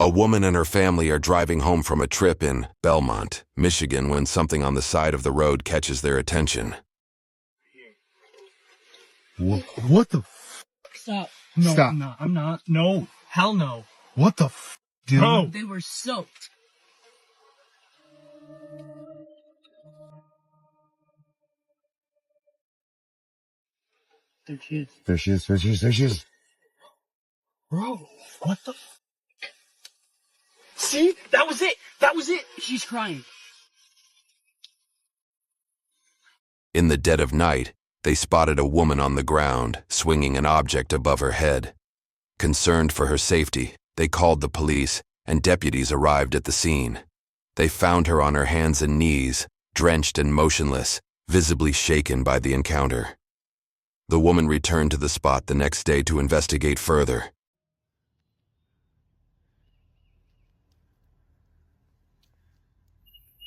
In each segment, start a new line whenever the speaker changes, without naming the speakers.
A woman and her family are driving home from a trip in Belmont, Michigan, when something on the side of the road catches their attention.
What the f?
Stop. No,
Stop.
I'm not. No. Hell no.
What the f, dude?
No. They were soaked. There she is.
There she is, there she is, there she is.
Bro, what the f? See? That was it. That was it. She's crying.
In the dead of night, they spotted a woman on the ground, swinging an object above her head. Concerned for her safety, they called the police, and deputies arrived at the scene. They found her on her hands and knees, drenched and motionless, visibly shaken by the encounter. The woman returned to the spot the next day to investigate further.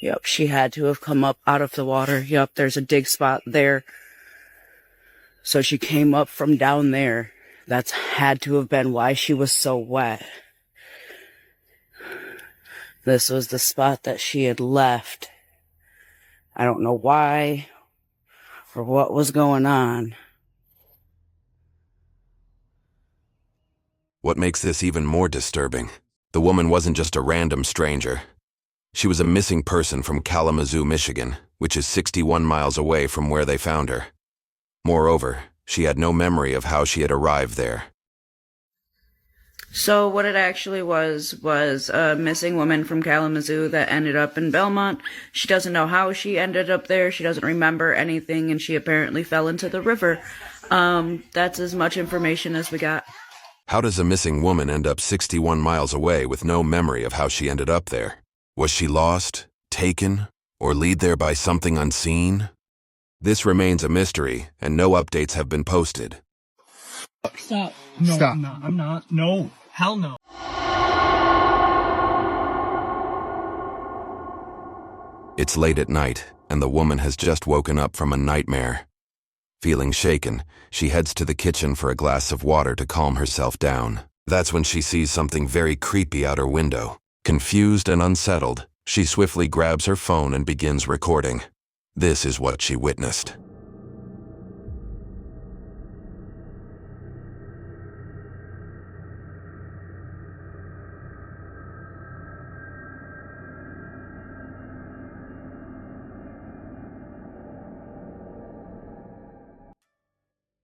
Yep, she had to have come up out of the water. Yep, there's a dig spot there. So she came up from down there. That's had to have been why she was so wet. This was the spot that she had left. I don't know why or what was going on.
What makes this even more disturbing? The woman wasn't just a random stranger. She was a missing person from Kalamazoo, Michigan, which is 61 miles away from where they found her. Moreover, she had no memory of how she had arrived there.
So what it actually was a missing woman from Kalamazoo that ended up in Belmont. She doesn't know how she ended up there. She doesn't remember anything, and she apparently fell into the river. That's as much information as we got.
How does a missing woman end up 61 miles away with no memory of how she ended up there? Was she lost, taken, or lead there by something unseen? This remains a mystery, and no updates have been posted.
Stop. No,
Stop.
I'm not. No. Hell no.
It's late at night, and the woman has just woken up from a nightmare. Feeling shaken, she heads to the kitchen for a glass of water to calm herself down. That's when she sees something very creepy out her window. Confused and unsettled, she swiftly grabs her phone and begins recording. This is what she witnessed.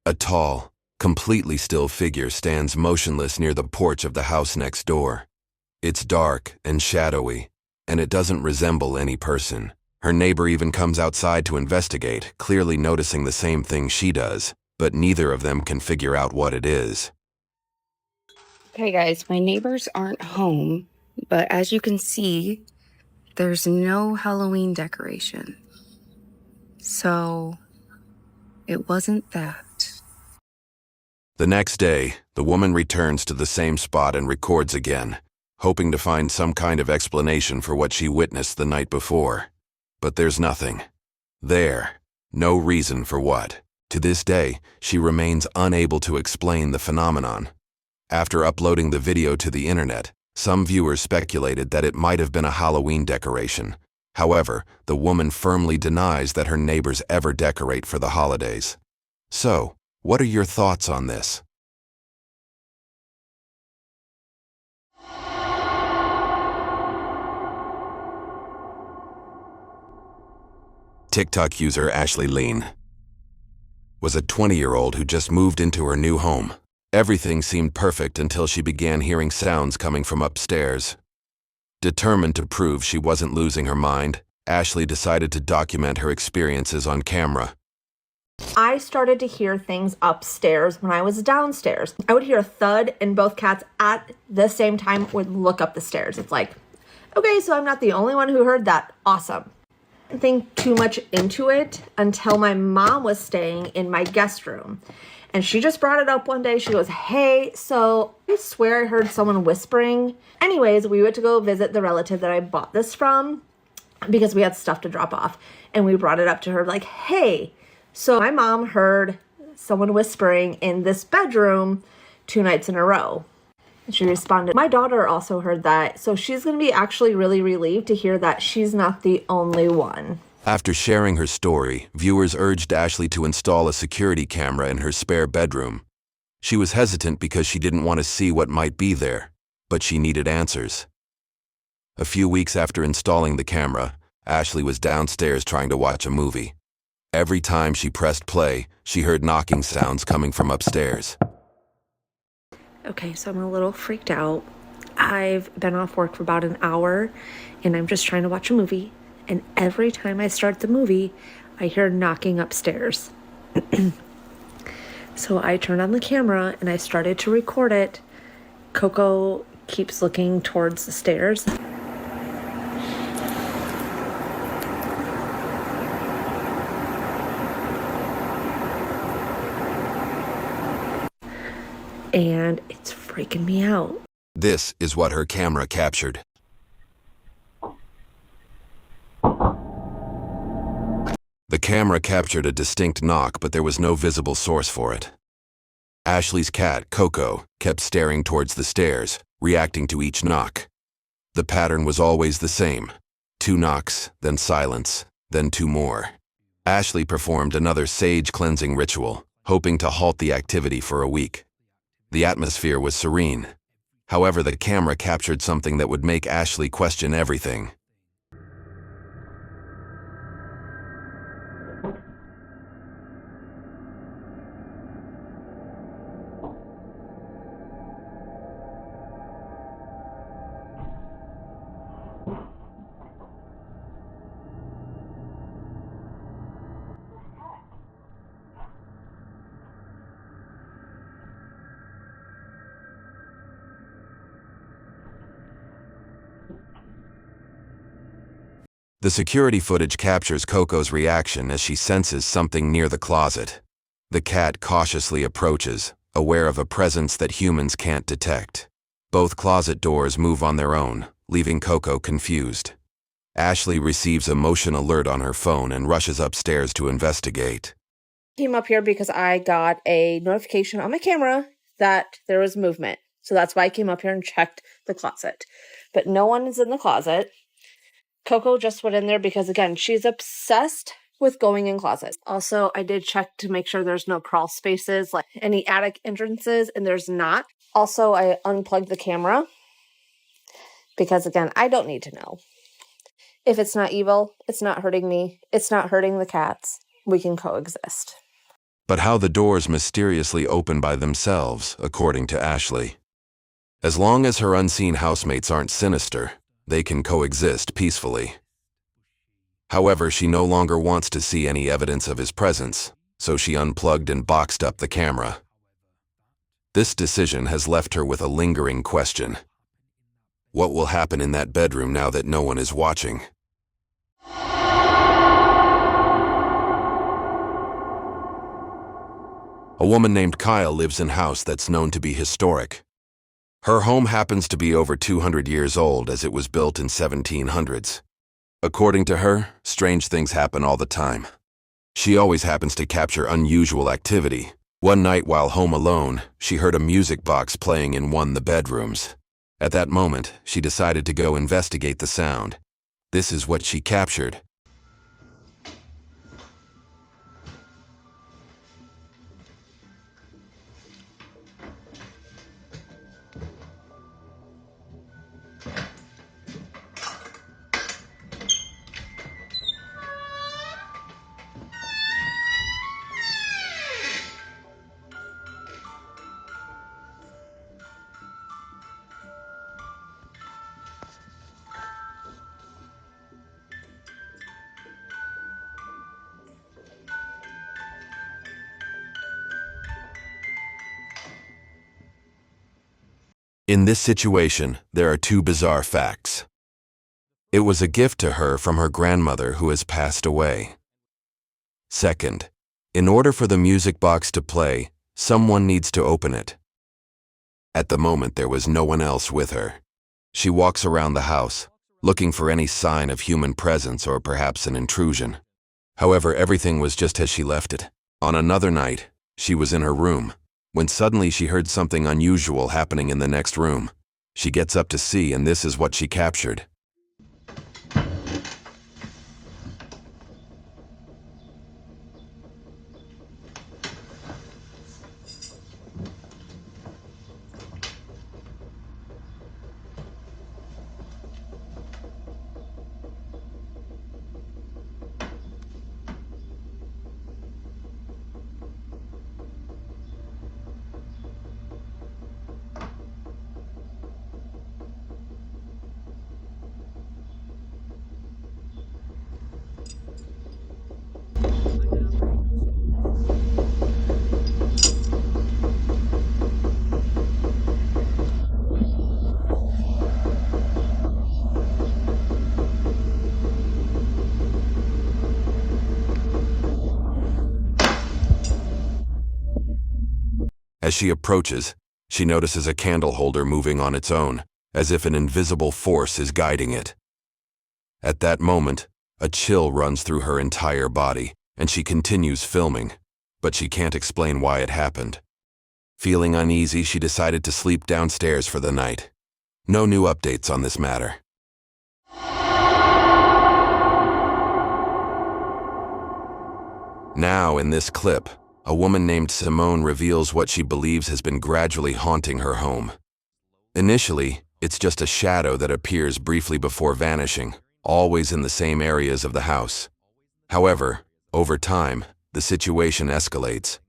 A tall, completely still figure stands motionless near the porch of the house next door. It's dark and shadowy, and it doesn't resemble any person. Her neighbor even comes outside to investigate, clearly noticing the same thing she does, but neither of them can figure out what it is.
Okay, guys, my neighbors aren't home, but as you can see, there's no Halloween decoration. So, it wasn't that.
The next day, the woman returns to the same spot and records again, hoping to find some kind of explanation for what she witnessed the night before. But there's nothing. There. No reason for what. To this day, she remains unable to explain the phenomenon. After uploading the video to the internet, some viewers speculated that it might have been a Halloween decoration. However, the woman firmly denies that her neighbors ever decorate for the holidays. So, what are your thoughts on this? TikTok user Ashley Lean was a 20-year-old who just moved into her new home. Everything seemed perfect until she began hearing sounds coming from upstairs. Determined to prove she wasn't losing her mind, Ashley decided to document her experiences on camera.
I started to hear things upstairs when I was downstairs. I would hear a thud, and both cats at the same time would look up the stairs. It's like, okay, so I'm not the only one who heard that. Awesome. I didn't think too much into it until my mom was staying in my guest room. And she just brought it up one day. She goes, hey, so I swear I heard someone whispering. Anyways, we went to go visit the relative that I bought this from because we had stuff to drop off. And we brought it up to her like, hey, so my mom heard someone whispering in this bedroom 2 nights in a row. She responded, "My daughter also heard that, so she's going to be actually really relieved to hear that she's not the only one."
After sharing her story, viewers urged Ashley to install a security camera in her spare bedroom. She was hesitant because she didn't want to see what might be there, but she needed answers. A few weeks after installing the camera, Ashley was downstairs trying to watch a movie. Every time she pressed play, she heard knocking sounds coming from upstairs.
Okay, so I'm a little freaked out. I've been off work for about an hour, and I'm just trying to watch a movie. And every time I start the movie, I hear knocking upstairs. So I turned on the camera and I started to record it. Coco keeps looking towards the stairs. And it's freaking me out.
This is what her camera captured. The camera captured a distinct knock, but there was no visible source for it. Ashley's cat, Coco, kept staring towards the stairs, reacting to each knock. The pattern was always the same. 2 knocks, then silence, then 2 more. Ashley performed another sage cleansing ritual, hoping to halt the activity for a week. The atmosphere was serene. However, the camera captured something that would make Ashley question everything. The security footage captures Coco's reaction as she senses something near the closet. The cat cautiously approaches, aware of a presence that humans can't detect. Both closet doors move on their own, leaving Coco confused. Ashley receives a motion alert on her phone and rushes upstairs to investigate.
Came up here because I got a notification on my camera that there was movement. So that's why I came up here and checked the closet. But no one is in the closet. Coco just went in there because, again, she's obsessed with going in closets. Also, I did check to make sure there's no crawl spaces, like any attic entrances, and there's not. Also, I unplugged the camera because, again, I don't need to know. If it's not evil, it's not hurting me, it's not hurting the cats, we can coexist.
But how the doors mysteriously open by themselves, according to Ashley. As long as her unseen housemates aren't sinister, they can coexist peacefully. However, she no longer wants to see any evidence of his presence, so she unplugged and boxed up the camera. This decision has left her with a lingering question. What will happen in that bedroom now that no one is watching? A woman named Kyle lives in a house that's known to be historic. Her home happens to be over 200 years old as it was built in 1700s. According to her, strange things happen all the time. She always happens to capture unusual activity. One night while home alone, she heard a music box playing in one of the bedrooms. At that moment, she decided to go investigate the sound. This is what she captured. In this situation, there are 2 bizarre facts. It was a gift to her from her grandmother who has passed away. Second, in order for the music box to play, someone needs to open it. At the moment, there was no one else with her. She walks around the house, looking for any sign of human presence or perhaps an intrusion. However, everything was just as she left it. On another night, she was in her room. when suddenly she heard something unusual happening in the next room. She gets up to see, and this is what she captured. As she approaches, she notices a candle holder moving on its own, as if an invisible force is guiding it. At that moment, a chill runs through her entire body, and she continues filming, but she can't explain why it happened. Feeling uneasy, she decided to sleep downstairs for the night. No new updates on this matter. Now, in this clip, a woman named Simone reveals what she believes has been gradually haunting her home. Initially, it's just a shadow that appears briefly before vanishing, always in the same areas of the house. However, over time, the situation escalates.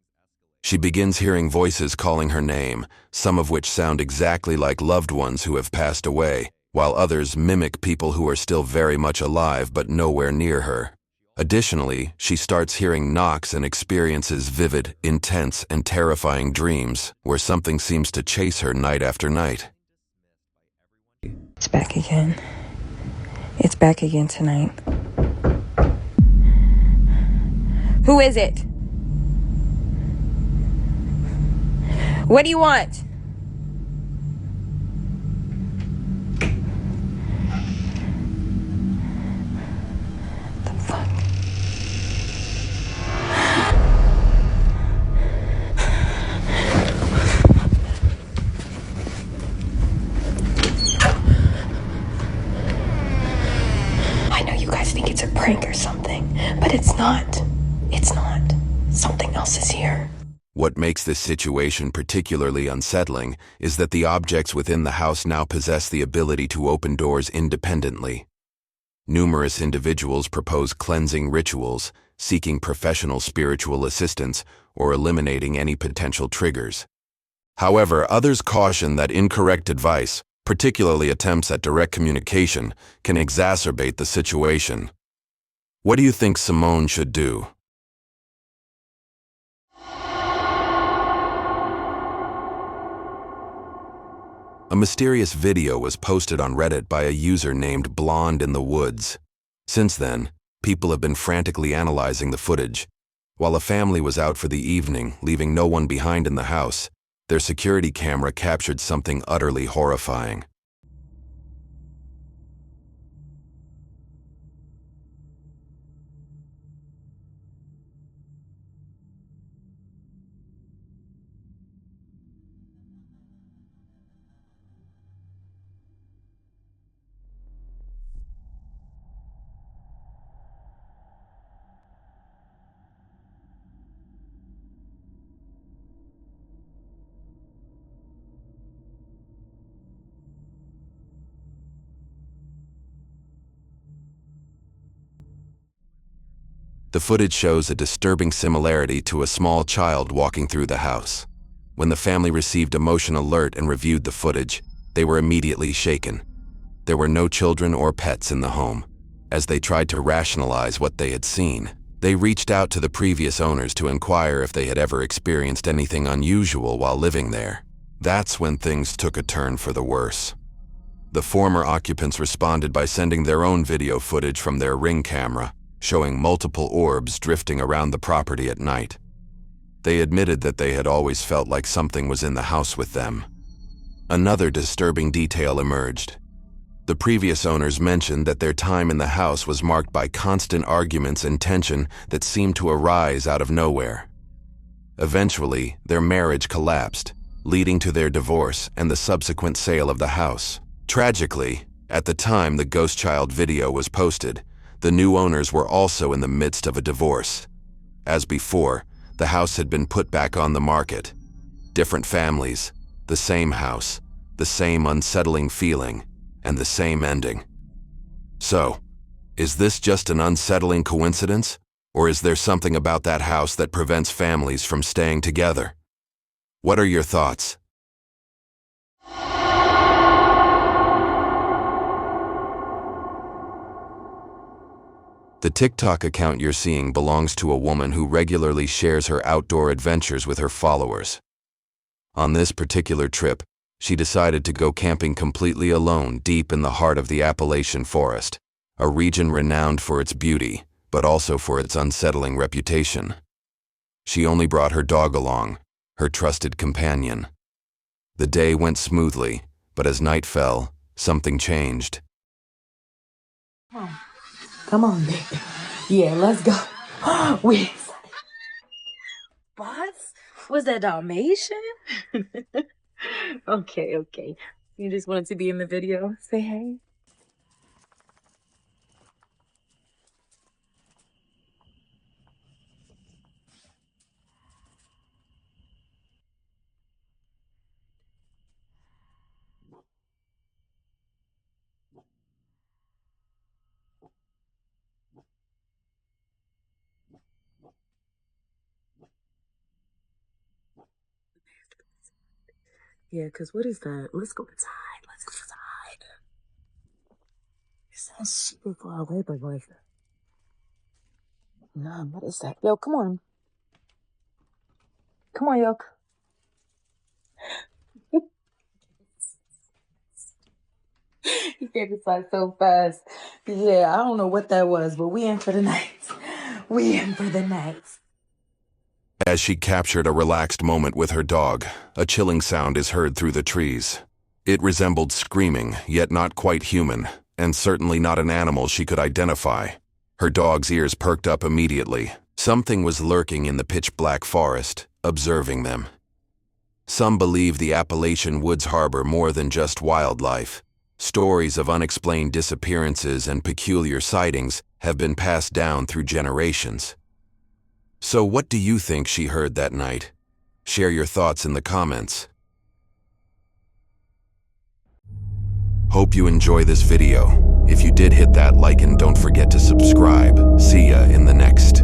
She begins hearing voices calling her name, some of which sound exactly like loved ones who have passed away, while others mimic people who are still very much alive but nowhere near her. Additionally, she starts hearing knocks and experiences vivid, intense, and terrifying dreams where something seems to chase her night after night.
It's back again. It's back again tonight. Who is it? What do you want? The fuck? I know you guys think it's a prank or something, but it's not. It's not. Something else is here.
What makes this situation particularly unsettling is that the objects within the house now possess the ability to open doors independently. Numerous individuals propose cleansing rituals, seeking professional spiritual assistance, or eliminating any potential triggers. However, others caution that incorrect advice, particularly attempts at direct communication, can exacerbate the situation. What do you think Simone should do? A mysterious video was posted on Reddit by a user named Blonde in the Woods. Since then, people have been frantically analyzing the footage. While a family was out for the evening, leaving no one behind in the house, their security camera captured something utterly horrifying. The footage shows a disturbing similarity to a small child walking through the house. When the family received a motion alert and reviewed the footage, they were immediately shaken. There were no children or pets in the home. As they tried to rationalize what they had seen, they reached out to the previous owners to inquire if they had ever experienced anything unusual while living there. That's when things took a turn for the worse. The former occupants responded by sending their own video footage from their Ring camera, showing multiple orbs drifting around the property at night. They admitted that they had always felt like something was in the house with them. Another disturbing detail emerged. The previous owners mentioned that their time in the house was marked by constant arguments and tension that seemed to arise out of nowhere. Eventually, their marriage collapsed, leading to their divorce and the subsequent sale of the house. Tragically, at the time the ghost child video was posted, the new owners were also in the midst of a divorce. As before, the house had been put back on the market. Different families, the same house, the same unsettling feeling, and the same ending. So, is this just an unsettling coincidence? Or is there something about that house that prevents families from staying together? What are your thoughts? The TikTok account you're seeing belongs to a woman who regularly shares her outdoor adventures with her followers. On this particular trip, she decided to go camping completely alone deep in the heart of the Appalachian Forest, a region renowned for its beauty, but also for its unsettling reputation. She only brought her dog along, her trusted companion. The day went smoothly, but as night fell, something changed.
Come on, baby. Yeah, let's go. We Boss? Was that Dalmatian? Okay. You just wanted to be in the video. Say hey. Yeah, because what is that? Let's go inside. It sounds super far away, but like, nah, what is that? Yo, come on. Come on, yo. He gave inside so fast. Yeah, I don't know what that was, but we in for the night. We in for the night.
As she captured a relaxed moment with her dog, a chilling sound is heard through the trees. It resembled screaming, yet not quite human, and certainly not an animal she could identify. Her dog's ears perked up immediately. Something was lurking in the pitch-black forest, observing them. Some believe the Appalachian woods harbor more than just wildlife. Stories of unexplained disappearances and peculiar sightings have been passed down through generations. So what do you think she heard that night? Share your thoughts in the comments. Hope you enjoy this video. If you did, hit that like and don't forget to subscribe. See ya in the next.